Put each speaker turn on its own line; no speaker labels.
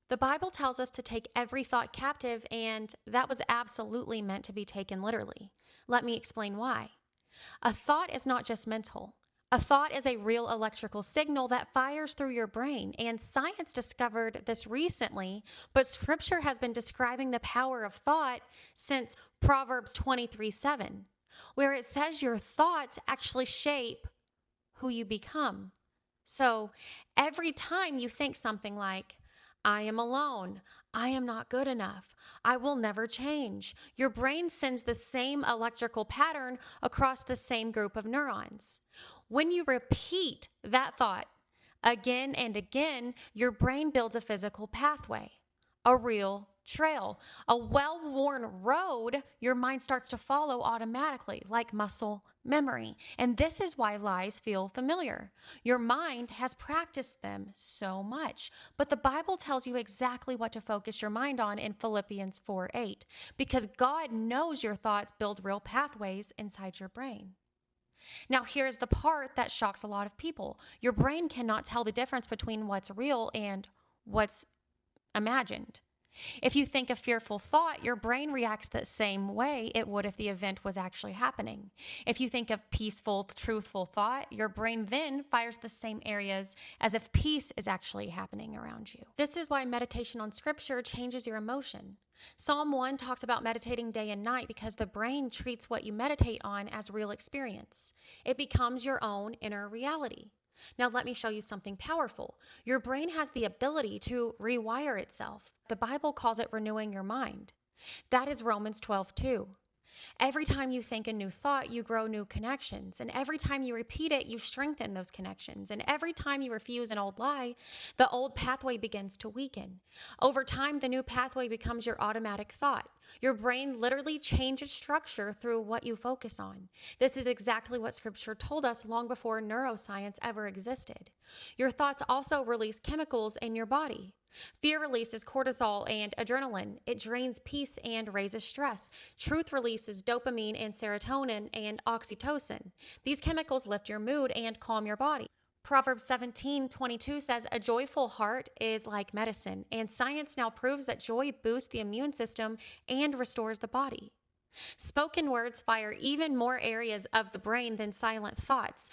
The Bible tells us to take every thought captive, and that was absolutely meant to be taken literally. Let me explain why. A thought is not just mental. A thought is a real electrical signal that fires through your brain, and science discovered this recently, but scripture has been describing the power of thought since Proverbs 23:7, where it says your thoughts actually shape who you become. So every time you think something like, I am alone, I am not good enough, I will never change, your brain sends the same electrical pattern across the same group of neurons. When you repeat that thought again and again, your brain builds a physical pathway, a real trail, a well worn road your mind starts to follow automatically, like muscle memory. And this is why lies feel familiar. Your mind has practiced them so much. But the Bible tells you exactly what to focus your mind on in Philippians 4:8, because God knows your thoughts build real pathways inside your brain. Now, here's the part that shocks a lot of people: your brain cannot tell the difference between what's real and what's imagined. If you think a fearful thought, your brain reacts the same way it would if the event was actually happening. If you think of peaceful, truthful thought, your brain then fires the same areas as if peace is actually happening around you. This is why meditation on scripture changes your emotion. Psalm 1 talks about meditating day and night because the brain treats what you meditate on as real experience. It becomes your own inner reality. Now, let me show you something powerful. Your brain has the ability to rewire itself. The Bible calls it renewing your mind. That is Romans 12:2. Every time you think a new thought, you grow new connections. And every time you repeat it, you strengthen those connections. And every time you refuse an old lie, the old pathway begins to weaken. Over time, the new pathway becomes your automatic thought. Your brain literally changes structure through what you focus on. This is exactly what scripture told us long before neuroscience ever existed. Your thoughts also release chemicals in your body. Fear releases cortisol and adrenaline. It drains peace and raises stress. Truth releases dopamine and serotonin and oxytocin. These chemicals lift your mood and calm your body. Proverbs 17:22 says, a joyful heart is like medicine, and science now proves that joy boosts the immune system and restores the body. Spoken words fire even more areas of the brain than silent thoughts.